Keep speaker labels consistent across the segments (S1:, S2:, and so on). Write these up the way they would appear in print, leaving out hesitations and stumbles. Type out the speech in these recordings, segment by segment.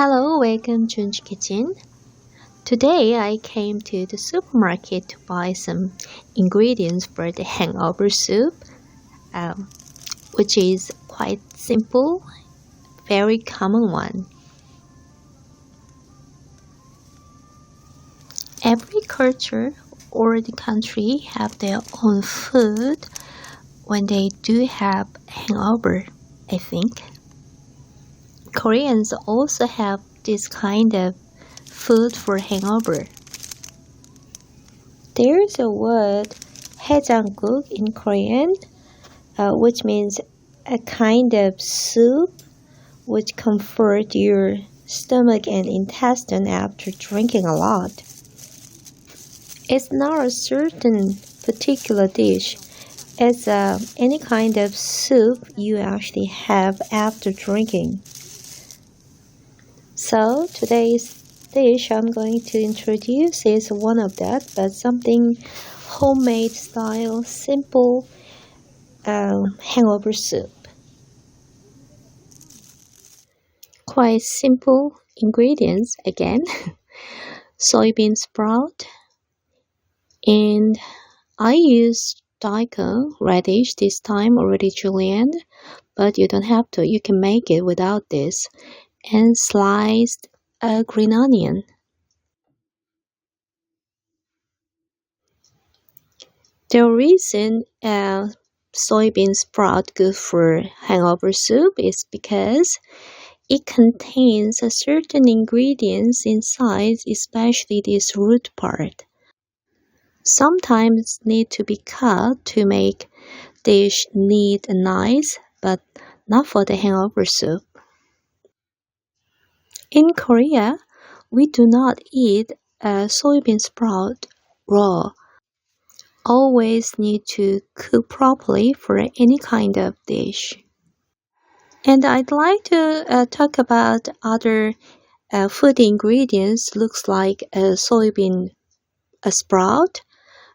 S1: Hello, welcome to Jun's Kitchen. Today I came to the supermarket to buy some ingredients for the hangover soup, which is quite simple, very common one. Every culture or the country have their own food when they do have hangover, I think. Koreans also have this kind of food for hangover. There's a word 해장국 in Korean, which means a kind of soup which comfort your stomach and intestine after drinking a lot. It's not a certain particular dish. It's any kind of soup you actually have after drinking. So today's dish I'm going to introduce is one of that, but something homemade style, simple hangover soup. Quite simple ingredients again. Soybean sprout, and I used daikon radish this time, already julienne, but you don't have to. You can make it without this. And sliced green onion. The reason soybean sprout good for hangover soup is because it contains a certain ingredients inside, especially this root part. Sometimes need to be cut to make dish neat and nice, but not for the hangover soup. In Korea, we do not eat soybean sprout raw. Always need to cook properly for any kind of dish. And I'd like to talk about other food ingredients. Looks like a soybean sprout,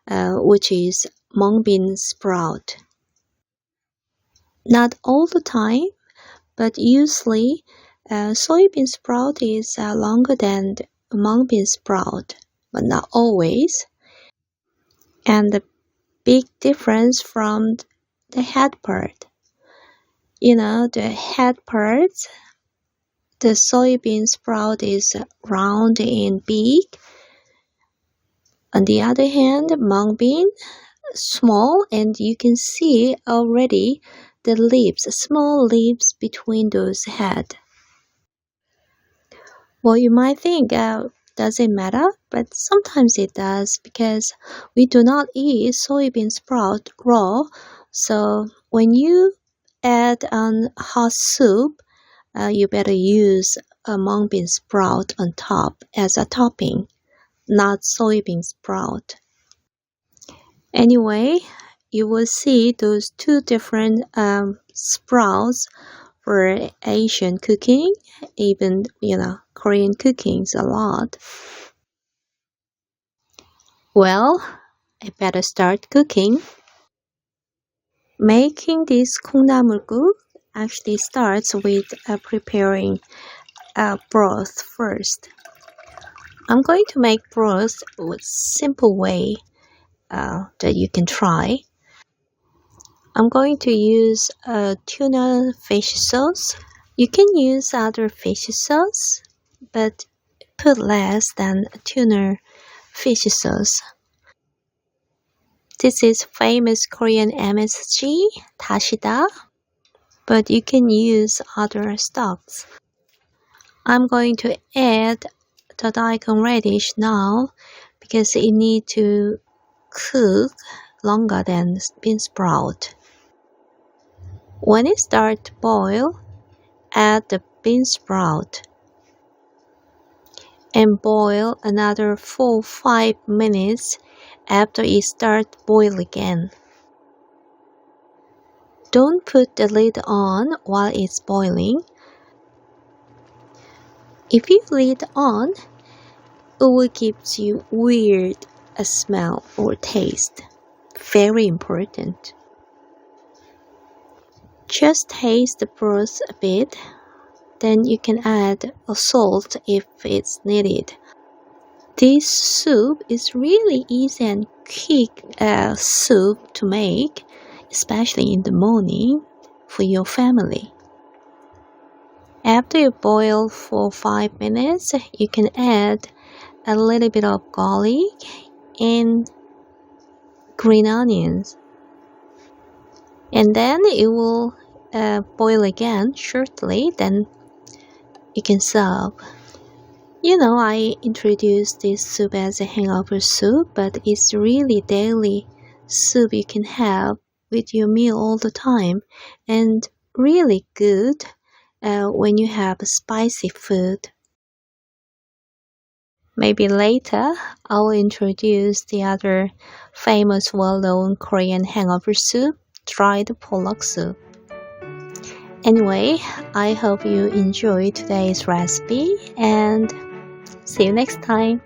S1: which is mung bean sprout. Not all the time, but usually soybean sprout is longer than mung bean sprout, but not always. And the big difference from the head part. The head part, the soybean sprout is round and big. On the other hand, mung bean, small, and you can see already the leaves, small leaves between those head. Well, you might think, does it matter? But sometimes it does, because we do not eat soybean sprout raw. So when you add on hot soup, you better use a mung bean sprout on top as a topping, not soybean sprout. Anyway, you will see those two different sprouts for Asian cooking, even Korean cooking's a lot. Well, I better start cooking. Making this Kongnamul Gukbap actually starts with preparing broth first. I'm going to make broth with simple way that you can try. I'm going to use tuna fish sauce. You can use other fish sauce, but put less than tuna fish sauce. This is famous Korean MSG, Dashida, but you can use other stocks. I'm going to add the daikon radish now because it needs to cook longer than bean sprout. When it starts to boil, add the bean sprout and boil another 4-5 minutes after it starts to boil again. Don't put the lid on while it's boiling. If you leave it on, it will give you weird smell or taste. Very important. Just taste the broth a bit, then you can add a salt if it's needed. This soup is really easy and quick soup to make, especially in the morning for your family. After you boil for 5 minutes, you can add a little bit of garlic and green onions. And then it will boil again shortly, then you can serve. You know, I introduced this soup as a hangover soup, but it's really daily soup you can have with your meal all the time, and really good when you have spicy food. Maybe later I will introduce the other famous well-known Korean hangover soup, dried pollock soup. Anyway, I hope you enjoyed today's recipe and see you next time.